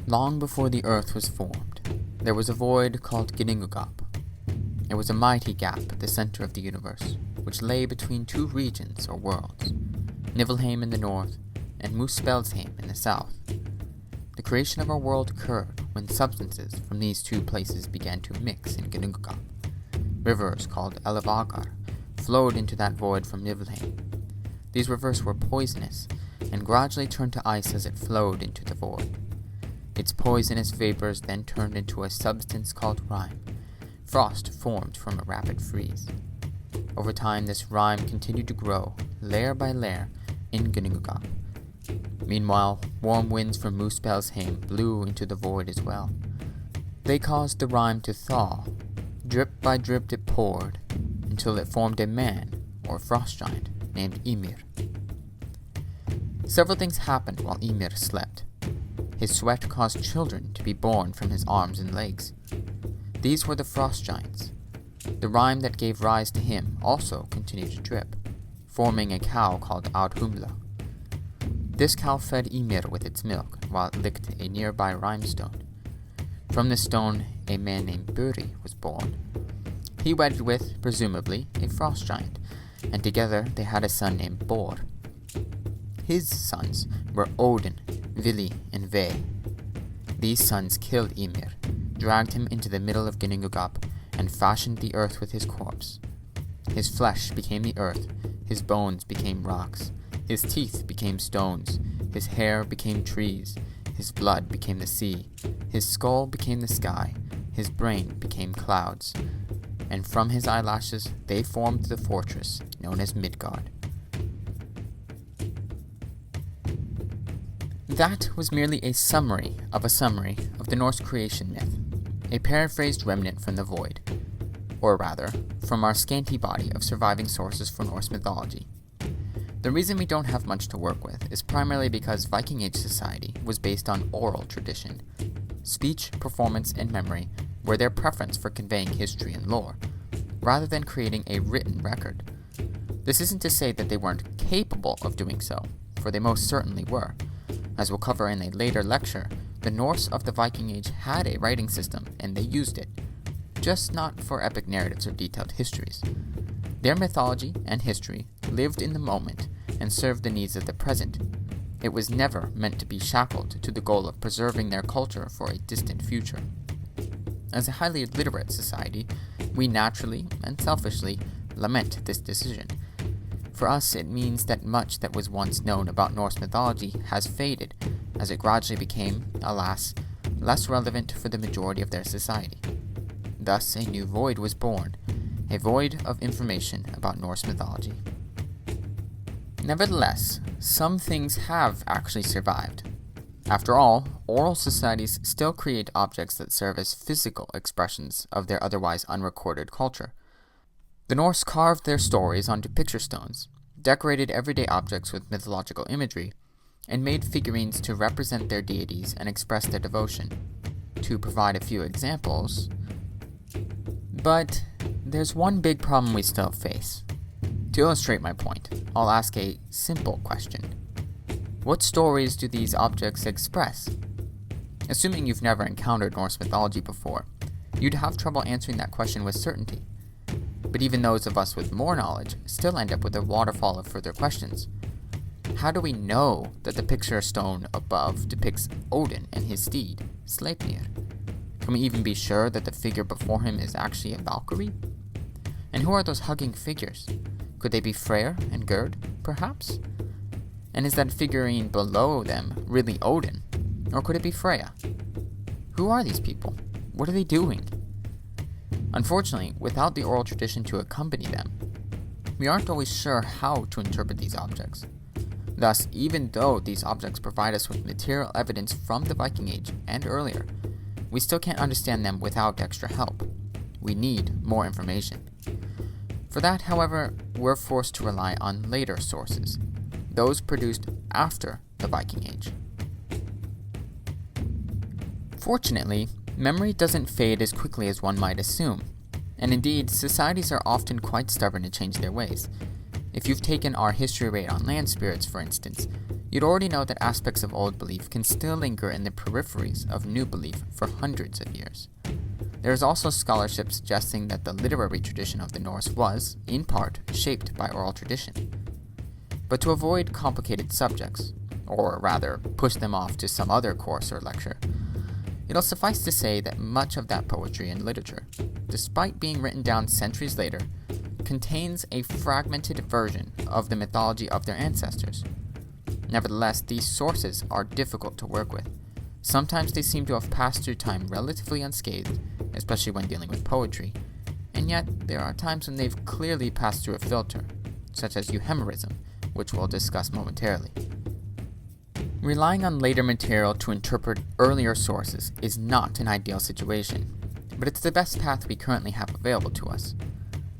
Long before the earth was formed, there was a void called Ginnungagap. It was a mighty gap at the center of the universe, which lay between two regions or worlds, Niflheim in the north and Muspelheim in the south. The creation of our world occurred when substances from these two places began to mix in Ginnungagap. Rivers called Elavagar flowed into that void from Niflheim. These rivers were poisonous and gradually turned to ice as it flowed into the void. Its poisonous vapors then turned into a substance called rime. Frost formed from a rapid freeze. Over time, this rime continued to grow, layer by layer, in Ginnungagap. Meanwhile, warm winds from Muspelheim blew into the void as well. They caused the rime to thaw. Drip by drip it poured, until it formed a man, or frost giant, named Ymir. Several things happened while Ymir slept. His sweat caused children to be born from his arms and legs. These were the frost giants. The rime that gave rise to him also continued to drip, forming a cow called Audhumla. This cow fed Ymir with its milk while it licked a nearby rhinestone. From this stone, a man named Buri was born. He wedded with, presumably, a frost giant, and together they had a son named Bor. His sons were Odin, Vili, and Ve. These sons killed Ymir, dragged him into the middle of Ginnungagap, and fashioned the earth with his corpse. His flesh became the earth, his bones became rocks, his teeth became stones, his hair became trees, his blood became the sea, his skull became the sky, his brain became clouds, and from his eyelashes they formed the fortress known as Midgard. That was merely a summary of the Norse creation myth, a paraphrased remnant from the void, or rather, from our scanty body of surviving sources for Norse mythology. The reason we don't have much to work with is primarily because Viking Age society was based on oral tradition. Speech, performance, and memory were their preference for conveying history and lore, rather than creating a written record. This isn't to say that they weren't capable of doing so, for they most certainly were. As we'll cover in a later lecture, the Norse of the Viking Age had a writing system, and they used it, just not for epic narratives or detailed histories. Their mythology and history lived in the moment and served the needs of the present. It was never meant to be shackled to the goal of preserving their culture for a distant future. As a highly literate society, we naturally and selfishly lament this decision. For us, it means that much that was once known about Norse mythology has faded, as it gradually became, alas, less relevant for the majority of their society. Thus, a new void was born, a void of information about Norse mythology. Nevertheless, some things have actually survived. After all, oral societies still create objects that serve as physical expressions of their otherwise unrecorded culture. The Norse carved their stories onto picture stones, decorated everyday objects with mythological imagery, and made figurines to represent their deities and express their devotion. To provide a few examples. But there's one big problem we still face. To illustrate my point, I'll ask a simple question. What stories do these objects express? Assuming you've never encountered Norse mythology before, you'd have trouble answering that question with certainty. But even those of us with more knowledge still end up with a waterfall of further questions. How do we know that the picture stone above depicts Odin and his steed, Sleipnir? Can we even be sure that the figure before him is actually a Valkyrie? And who are those hugging figures? Could they be Freyr and Gerd, perhaps? And is that figurine below them really Odin? Or could it be Freya? Who are these people? What are they doing? Unfortunately, without the oral tradition to accompany them, we aren't always sure how to interpret these objects. Thus, even though these objects provide us with material evidence from the Viking Age and earlier, we still can't understand them without extra help. We need more information. For that, however, we're forced to rely on later sources, those produced after the Viking Age. Fortunately, memory doesn't fade as quickly as one might assume, and indeed, societies are often quite stubborn to change their ways. If you've taken our history rate on land spirits, for instance, You'd already know that aspects of old belief can still linger in the peripheries of new belief for hundreds of years. There is also scholarship suggesting that the literary tradition of the Norse was, in part, shaped by oral tradition. But to avoid complicated subjects, or rather, push them off to some other course or lecture, it'll suffice to say that much of that poetry and literature, despite being written down centuries later, contains a fragmented version of the mythology of their ancestors. Nevertheless, these sources are difficult to work with. Sometimes they seem to have passed through time relatively unscathed, especially when dealing with poetry, and yet there are times when they've clearly passed through a filter, such as euhemerism, which we'll discuss momentarily. Relying on later material to interpret earlier sources is not an ideal situation, but it's the best path we currently have available to us.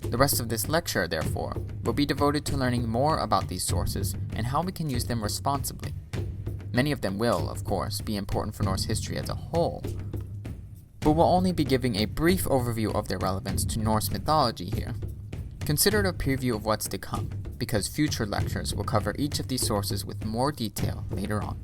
The rest of this lecture, therefore, will be devoted to learning more about these sources and how we can use them responsibly. Many of them will, of course, be important for Norse history as a whole, but we'll only be giving a brief overview of their relevance to Norse mythology here. Consider it a preview of what's to come, because future lectures will cover each of these sources with more detail later on.